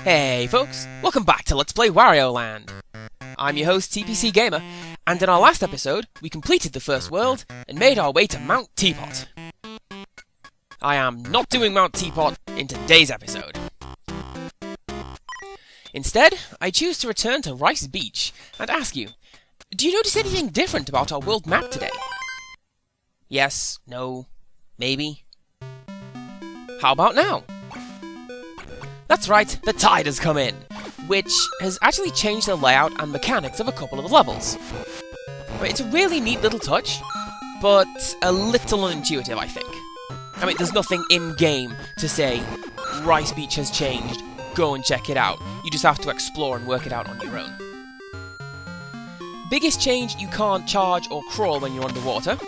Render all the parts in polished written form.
Hey folks, welcome back to Let's Play Wario Land. I'm your host TPC Gamer, and in our last episode, we completed the first world and made our way to Mount Teapot. I am not doing Mount Teapot in today's episode. Instead, I choose to return to Rice Beach and ask you, do you notice anything different about our world map today? Yes, no, maybe. How about now? That's right, the tide has come in, which has actually changed the layout and mechanics of a couple of the levels. I mean, it's a really neat little touch, but a little unintuitive, I think. I mean, there's nothing in-game to say, Rice Beach has changed, go and check it out. You just have to explore and work it out on your own. Biggest change, you can't charge or crawl when you're underwater.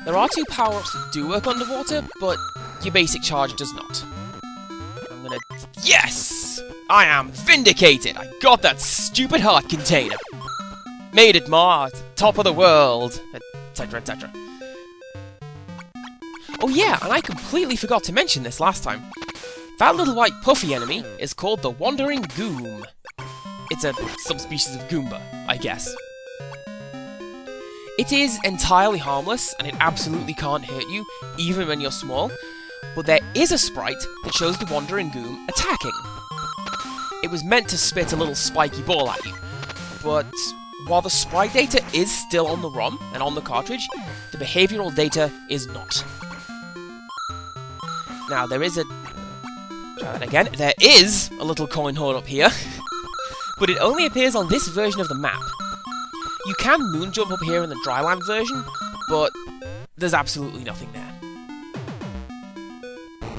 There are two power-ups that do work underwater, but your basic charge does not. Yes! I am vindicated! I got that stupid heart container! Made it, Ma! Top of the world! Etc, etc. Oh yeah, and I completely forgot to mention this last time. That little white puffy enemy is called the Wandering Goom. It's a subspecies of Goomba, I guess. It is entirely harmless, and it absolutely can't hurt you, even when you're small. But there is a sprite that shows the Wandering Goom attacking. It was meant to spit a little spiky ball at you, but while the sprite data is still on the ROM and on the cartridge, the behavioural data is not. Now there is a... try that again. There is a little coin horn up here, but it only appears on this version of the map. You can moon jump up here in the dryland version, but there's absolutely nothing there.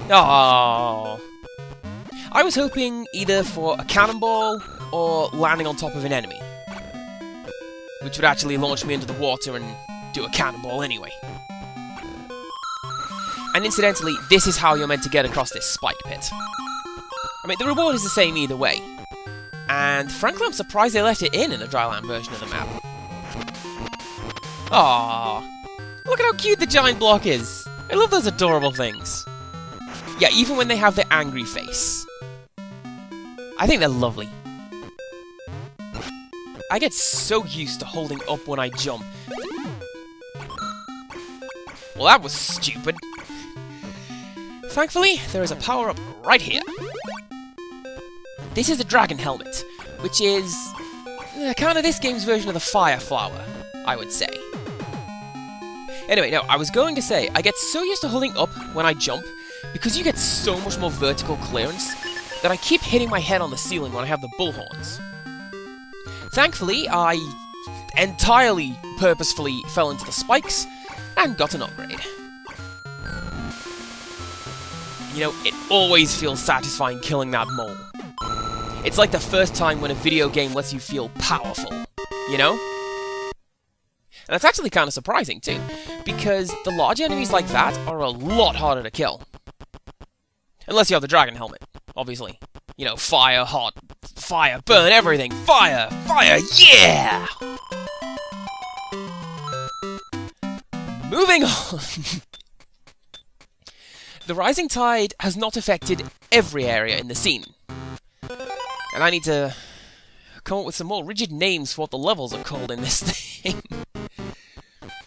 Oh, I was hoping either for a cannonball or landing on top of an enemy, which would actually launch me into the water and do a cannonball anyway. And incidentally, this is how you're meant to get across this spike pit. I mean, the reward is the same either way, and frankly I'm surprised they left it in the dryland version of the map. Aww, look at how cute the giant block is! I love those adorable things. Yeah, even when they have the angry face. I think they're lovely. I get so used to holding up when I jump. Well, that was stupid. Thankfully, there is a power-up right here. This is the Dragon Helmet, which is kind of this game's version of the Fire Flower, I would say. Anyway, no, I was going to say, I get so used to holding up when I jump, because you get so much more vertical clearance, that I keep hitting my head on the ceiling when I have the bullhorns. Thankfully, I entirely purposefully fell into the spikes, and got an upgrade. You know, it always feels satisfying killing that mole. It's like the first time when a video game lets you feel powerful, you know? And that's actually kind of surprising, too, because the large enemies like that are a lot harder to kill. Unless you have the Dragon Helmet, obviously. You know, fire, hot, fire, burn everything, fire, fire, yeah! Moving on! The rising tide has not affected every area in the scene. And I need to come up with some more rigid names for what the levels are called in this thing.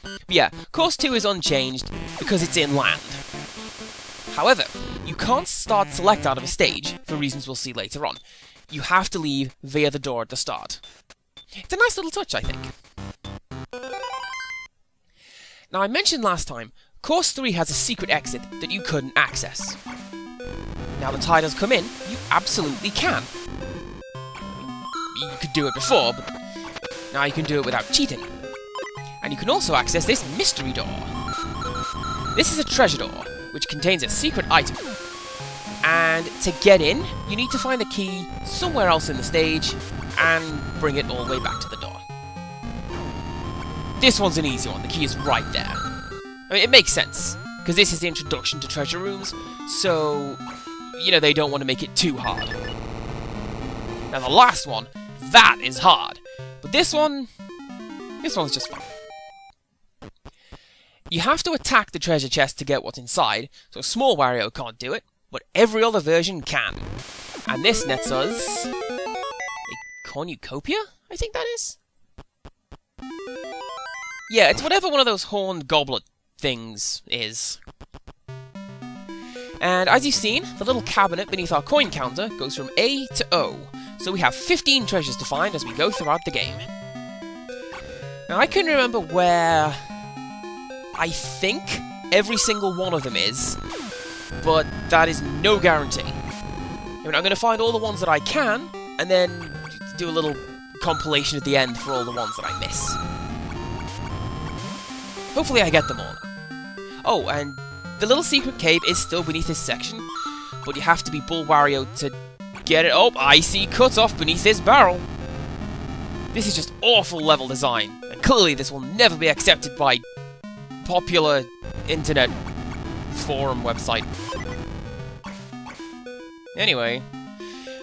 But yeah, Course 2 is unchanged because it's inland. However, you can't start select out of a stage, for reasons we'll see later on. You have to leave via the door at the start. It's a nice little touch, I think. Now, I mentioned last time, Course 3 has a secret exit that you couldn't access. Now the tide has come in, you absolutely can. You could do it before, but now you can do it without cheating. And you can also access this mystery door. This is a treasure door, which contains a secret item. And to get in, you need to find the key somewhere else in the stage, and bring it all the way back to the door. This one's an easy one, the key is right there. I mean, it makes sense, because this is the introduction to treasure rooms, so, you know, they don't want to make it too hard. Now the last one, that is hard, but this one's just fun. You have to attack the treasure chest to get what's inside, so small Wario can't do it, but every other version can. And this nets us a cornucopia, I think that is? Yeah, it's whatever one of those horned goblet things is. And as you've seen, the little cabinet beneath our coin counter goes from A to O, so we have 15 treasures to find as we go throughout the game. Now I can remember where I think every single one of them is, but that is no guarantee. I mean, I'm going to find all the ones that I can, and then do a little compilation at the end for all the ones that I miss. Hopefully I get them all. Oh, and the little secret cave is still beneath this section, but you have to be Bull Wario to get it. Oh, I see cut off beneath this barrel. This is just awful level design, and clearly this will never be accepted by popular internet forum website. Anyway,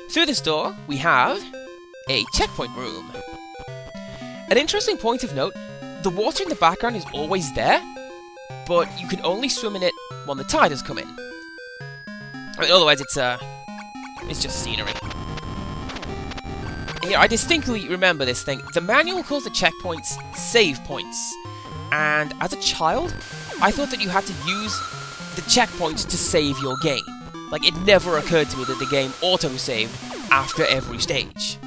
through this door we have a checkpoint room. An interesting point of note, the water in the background is always there, but you can only swim in it when the tide has come in. I mean, otherwise it's just scenery. Yeah, I distinctly remember this thing. The manual calls the checkpoints save points, and as a child, I thought that you had to use the checkpoints to save your game. Like, it never occurred to me that the game auto-saved after every stage.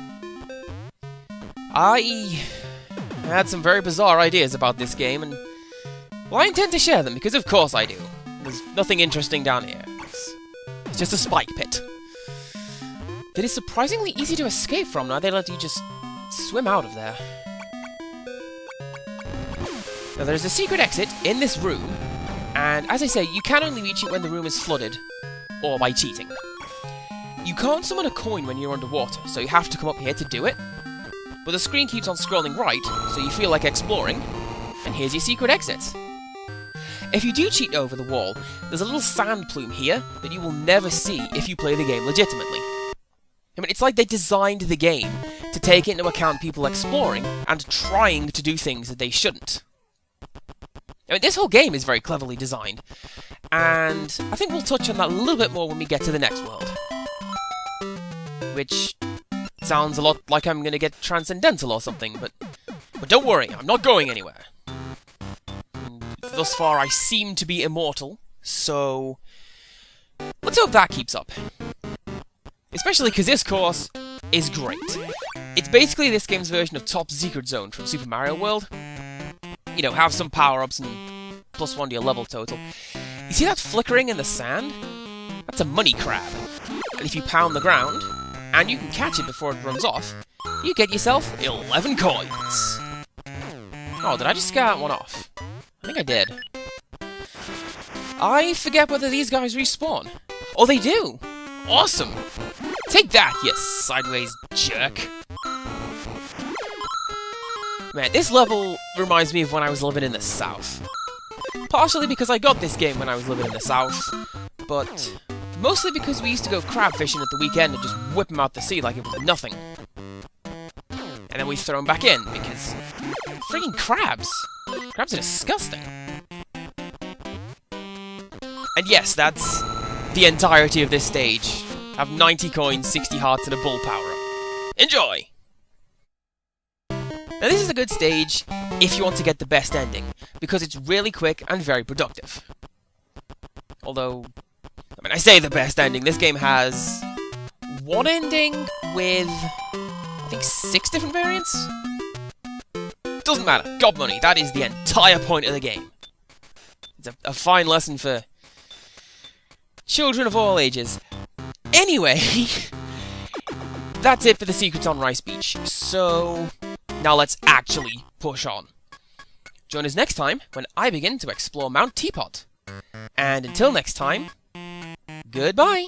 I had some very bizarre ideas about this game, and well, I intend to share them, because of course I do. There's nothing interesting down here. It's just a spike pit that is surprisingly easy to escape from. Now they let you just swim out of there. Now there's a secret exit in this room, and as I say, you can only reach it when the room is flooded, or by cheating. You can't summon a coin when you're underwater, so you have to come up here to do it. But the screen keeps on scrolling right, so you feel like exploring, and here's your secret exit. If you do cheat over the wall, there's a little sand plume here that you will never see if you play the game legitimately. I mean, it's like they designed the game to take into account people exploring and trying to do things that they shouldn't. I mean, this whole game is very cleverly designed, and I think we'll touch on that a little bit more when we get to the next world. Which sounds a lot like I'm going to get transcendental or something, but don't worry, I'm not going anywhere. Thus far, I seem to be immortal, so let's hope that keeps up. Especially because this course is great. It's basically this game's version of Top Secret Zone from Super Mario World. You know, have some power-ups and +1 to your level total. You see that flickering in the sand? That's a money crab. And if you pound the ground, and you can catch it before it runs off, you get yourself 11 coins. Oh, did I just scare that one off? I think I did. I forget whether these guys respawn. Oh, they do! Awesome! Take that, you sideways jerk! Man, this level reminds me of when I was living in the South. Partially because I got this game when I was living in the South, but mostly because we used to go crab fishing at the weekend and just whip them out the sea like it was nothing. And then we throw them back in, because freaking crabs! Crabs are disgusting. And yes, that's the entirety of this stage. Have 90 coins, 60 hearts, and a bull power-up. Enjoy! Now this is a good stage if you want to get the best ending, because it's really quick and very productive. Although, I mean, I say the best ending, this game has one ending with, I think, 6 different variants? Doesn't matter, got money, that is the entire point of the game. It's a fine lesson for children of all ages. Anyway, that's it for the secrets on Rice Beach, so now let's actually push on. Join us next time when I begin to explore Mount Teapot. And until next time, goodbye!